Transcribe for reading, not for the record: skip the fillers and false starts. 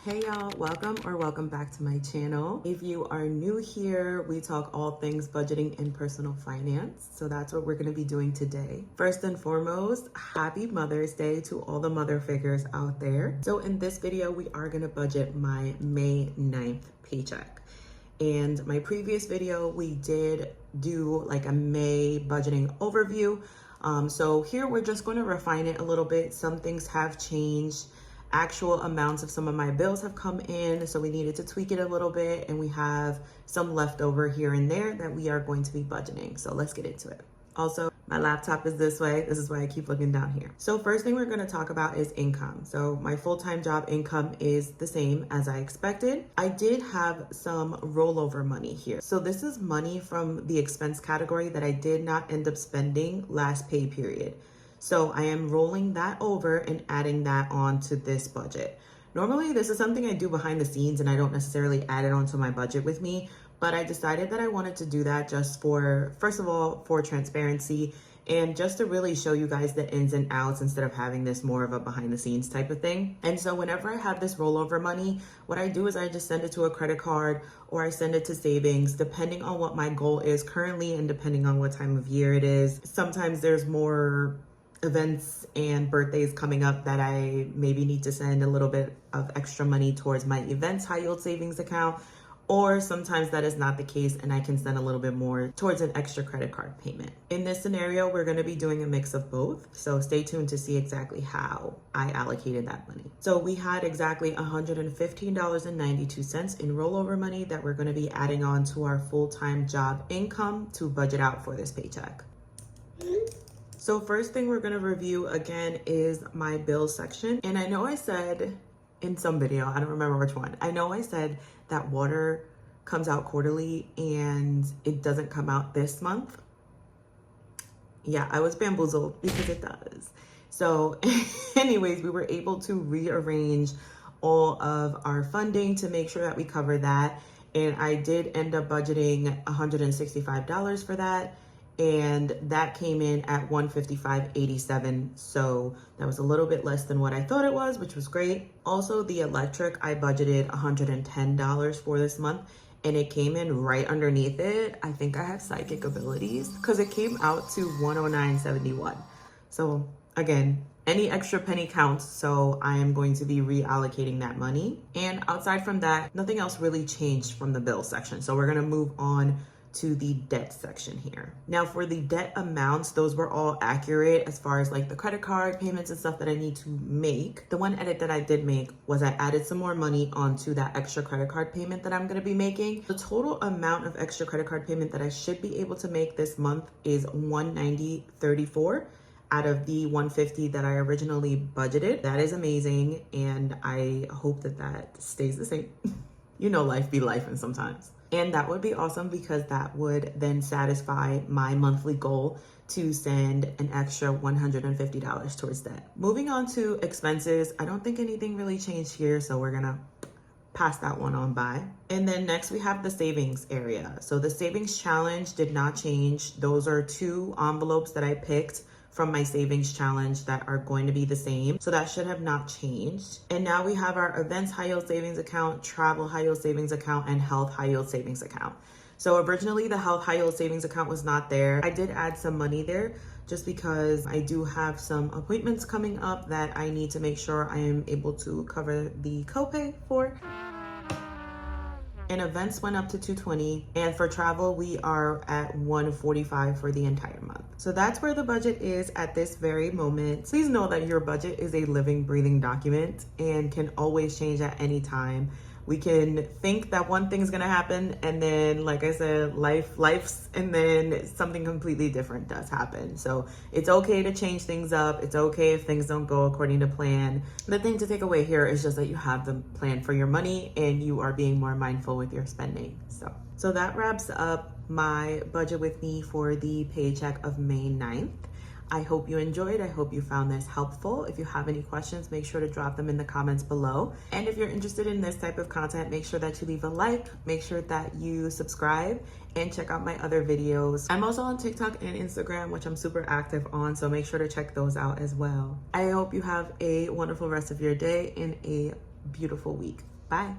Hey y'all, welcome back to my channel. If you are new here, we talk all things budgeting and personal finance. So that's what we're gonna be doing today. First and foremost, happy Mother's Day to all the mother figures out there. So in this video, we are gonna budget my May 9th paycheck. And my previous video, we did do like a May budgeting overview. So here we're just gonna refine it a little bit. Some things have changed. Actual amounts of some of my bills have come in, so we needed to tweak it a little bit, and we have some leftover here and there that we are going to be budgeting. So let's get into it. Also, my laptop is this way. This is why I keep looking down here. So first thing we're going to talk about is income. So my full-time job income is the same as I expected. I did have some rollover money here. So this is money from the expense category that I did not end up spending last pay period. So I am rolling that over and adding that on to this budget. Normally, this is something I do behind the scenes and I don't necessarily add it onto my budget with me, but I decided that I wanted to do that just for, first of all, for transparency and just to really show you guys the ins and outs instead of having this more of a behind the scenes type of thing. And so whenever I have this rollover money, what I do is I just send it to a credit card or I send it to savings, depending on what my goal is currently and depending on what time of year it is. Sometimes there's more events and birthdays coming up that I maybe need to send a little bit of extra money towards my events high yield savings account, or sometimes that is not the case and I can send a little bit more towards an extra credit card payment. In this scenario, we're going to be doing a mix of both, so stay tuned to see exactly how I allocated that money. So we had exactly $115.92 in rollover money that we're going to be adding on to our full-time job income to budget out for this paycheck. So first thing we're gonna review again is my bills section. And I know I said in some video, I don't remember which one, I know I said that water comes out quarterly and it doesn't come out this month. Yeah, I was bamboozled because it does. So anyways, we were able to rearrange all of our funding to make sure that we cover that. And I did end up budgeting $165 for that. And that came in at $155.87. So that was a little bit less than what I thought it was, which was great. Also, the electric, I budgeted $110 for this month and it came in right underneath it. I think I have psychic abilities because it came out to $109.71. So again, any extra penny counts. So I am going to be reallocating that money. And outside from that, nothing else really changed from the bill section. So we're going to move on to the debt section here. Now for the debt amounts, those were all accurate as far as like the credit card payments and stuff that I need to make. The one edit that I did make was I added some more money onto that extra credit card payment that I'm gonna be making. The total amount of extra credit card payment that I should be able to make this month is $190.34 out of the $150 that I originally budgeted. That is amazing, and I hope that that stays the same. You know, life be life and sometimes. And that would be awesome because that would then satisfy my monthly goal to send an extra $150 towards that. Moving on to expenses, I don't think anything really changed here, so we're gonna pass that one on by. And then next we have the savings area. So the savings challenge did not change. Those are two envelopes that I picked from my savings challenge that are going to be the same. So that should have not changed. And now we have our events high yield savings account, travel high yield savings account, and health high yield savings account. So originally the health high yield savings account was not there. I did add some money there just because I do have some appointments coming up that I need to make sure I am able to cover the copay for. And events went up to $220, and for travel we are at $145 for the entire month. So that's where the budget is at this very moment. Please know that your budget is a living, breathing document and can always change at any time. We can think that one thing's gonna happen, and then, like I said, life's, and then something completely different does happen. So it's okay to change things up. It's okay if things don't go according to plan. The thing to take away here is just that you have the plan for your money and you are being more mindful with your spending. So that wraps up my budget with me for the paycheck of May 9th. I hope you enjoyed. I hope you found this helpful. If you have any questions, make sure to drop them in the comments below. And if you're interested in this type of content, make sure that you leave a like, make sure that you subscribe, and check out my other videos. I'm also on TikTok and Instagram, which I'm super active on, so make sure to check those out as well. I hope you have a wonderful rest of your day and a beautiful week. Bye.